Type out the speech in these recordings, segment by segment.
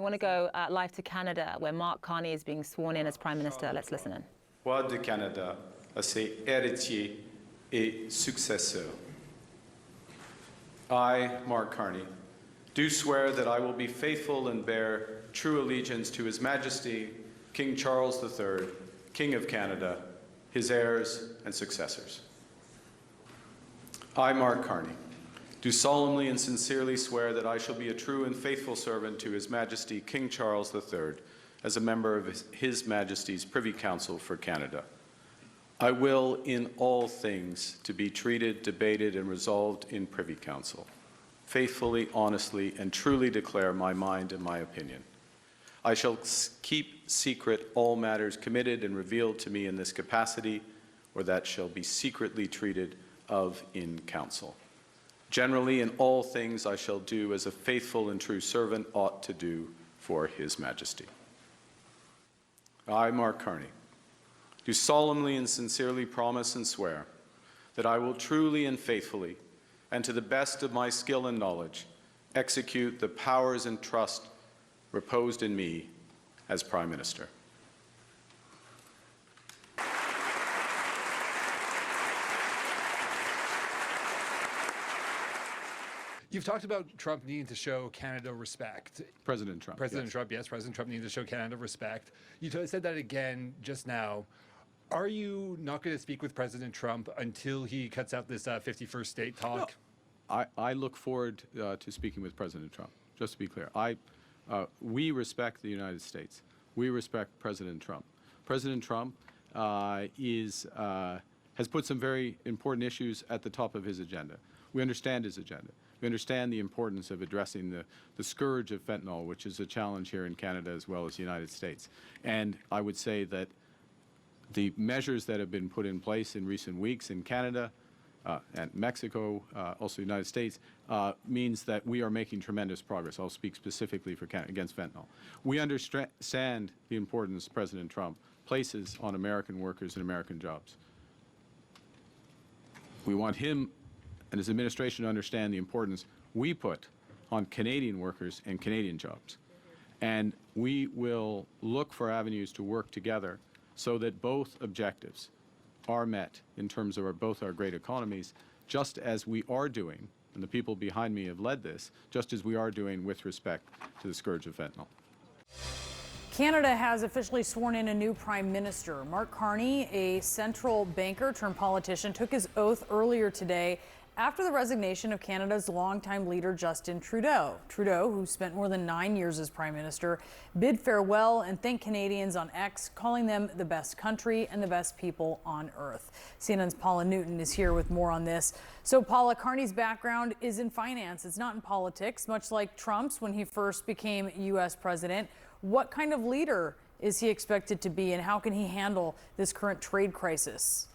want to go live to Canada, where Mark Carney is being sworn in as Prime Minister. Let's listen in. Roi du Canada, à ses héritiers et successeurs. I, Mark Carney, do swear that I will be faithful and bear true allegiance to His Majesty King Charles III, King of Canada, his heirs and successors. I, Mark Carney, do solemnly and sincerely swear that I shall be a true and faithful servant to His Majesty King Charles III as a member of His Majesty's Privy Council for Canada. I will, in all things, to be treated, debated, and resolved in Privy Council, faithfully, honestly, and truly declare my mind and my opinion. I shall keep secret all matters committed and revealed to me in this capacity, or that shall be secretly treated of in council. Generally, in all things I shall do as a faithful and true servant ought to do for His Majesty. I, Mark Carney, do solemnly and sincerely promise and swear that I will truly and faithfully, and to the best of my skill and knowledge, execute the powers and trust reposed in me as Prime Minister. You've talked about Trump needing to show Canada respect. President Trump. President yes. Trump, yes, President Trump needing to show Canada respect. You said that again just now. Are you not going to speak with President Trump until he cuts out this 51st state talk? No. I look forward to speaking with President Trump, just to be clear. We respect the United States. We respect President Trump. President Trump has put some very important issues at the top of his agenda. We understand his agenda. We understand the importance of addressing the scourge of fentanyl, which is a challenge here in Canada as well as the United States. And I would say that the measures that have been put in place in recent weeks in Canada and Mexico, also the United States, means that we are making tremendous progress. I'll speak specifically for Canada against fentanyl. We understand the importance President Trump places on American workers and American jobs. We want him and his administration to understand the importance we put on Canadian workers and Canadian jobs. And we will look for avenues to work together so that both objectives are met in terms of both our great economies, just as we are doing, and the people behind me have led this, just as we are doing with respect to the scourge of fentanyl. Canada has officially sworn in a new prime minister. Mark Carney, a central banker turned politician, took his oath earlier today after the resignation of Canada's longtime leader, Justin Trudeau. Trudeau, who spent more than 9 years as prime minister, bid farewell and thanked Canadians on X, calling them the best country and the best people on earth. CNN's Paula Newton is here with more on this. So Paula, Carney's background is in finance. It's not in politics, much like Trump's when he first became U.S. president. What kind of leader is he expected to be, and how can he handle this current trade crisis?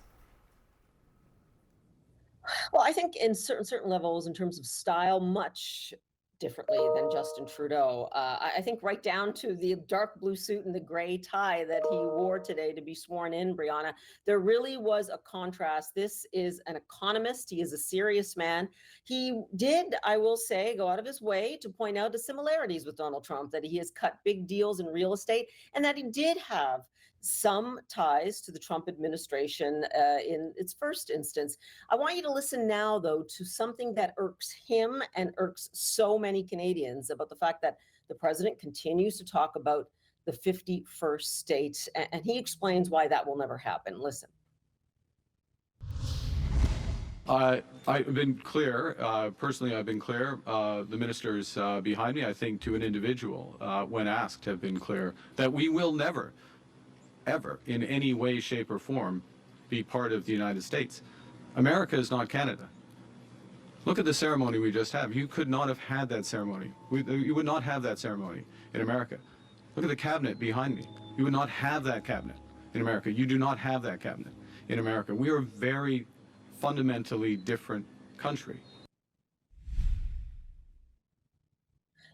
Well, I think in certain levels, in terms of style, much differently than Justin Trudeau. I think right down to the dark blue suit and the gray tie that he wore today to be sworn in, Brianna, there really was a contrast. This is an economist. He is a serious man. He did, I will say, go out of his way to point out the similarities with Donald Trump, that he has cut big deals in real estate and that he did have some ties to the Trump administration in its first instance. I want you to listen now, though, to something that irks him and irks so many Canadians about the fact that the president continues to talk about the 51st state, and he explains why that will never happen. Listen. I've been clear, personally I've been clear, the ministers behind me, I think to an individual, when asked, have been clear that we will never, ever, in any way, shape, or form, be part of the United States. America is not Canada. Look at the ceremony we just had. You could not have had that ceremony. You would not have that ceremony in America. Look at the cabinet behind me. You would not have that cabinet in America. You do not have that cabinet in America. We are a very fundamentally different country.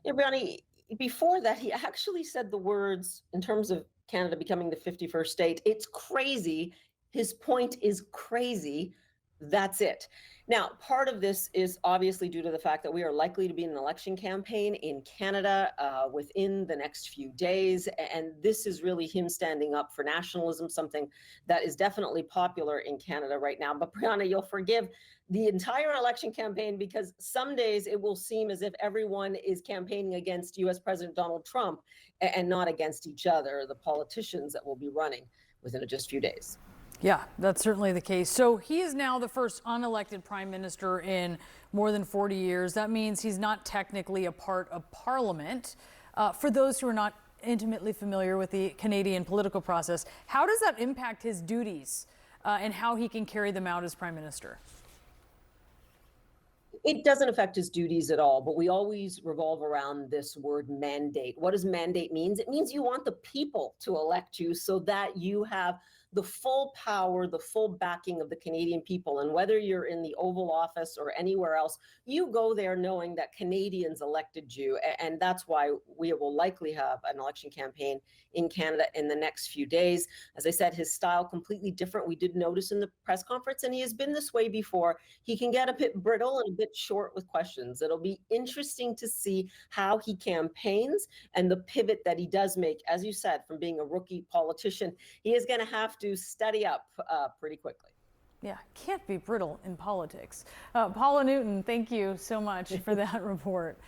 Yeah, Brianna, before that, he actually said the words in terms of Canada becoming the 51st state. It's crazy. His point is crazy. That's it. Now, part of this is obviously due to the fact that we are likely to be in an election campaign in Canada within the next few days. And this is really him standing up for nationalism, something that is definitely popular in Canada right now. But Brianna, you'll forgive the entire election campaign because some days it will seem as if everyone is campaigning against U.S. President Donald Trump and not against each other, the politicians that will be running within just a few days. Yeah, that's certainly the case. So he is now the first unelected prime minister in more than 40 years. That means he's not technically a part of parliament. For those who are not intimately familiar with the Canadian political process, how does that impact his duties and how he can carry them out as prime minister? It doesn't affect his duties at all, but we always revolve around this word mandate. What does mandate mean? It means you want the people to elect you so that you have the full power, the full backing of the Canadian people. And whether you're in the Oval Office or anywhere else, you go there knowing that Canadians elected you. And that's why we will likely have an election campaign in Canada in the next few days. As I said, his style completely different. We did notice in the press conference, and he has been this way before. He can get a bit brittle and a bit short with questions. It'll be interesting to see how he campaigns and the pivot that he does make. As you said, from being a rookie politician, he is going to have to study up pretty quickly. Yeah, can't be brittle in politics. Paula Newton, thank you so much for that report.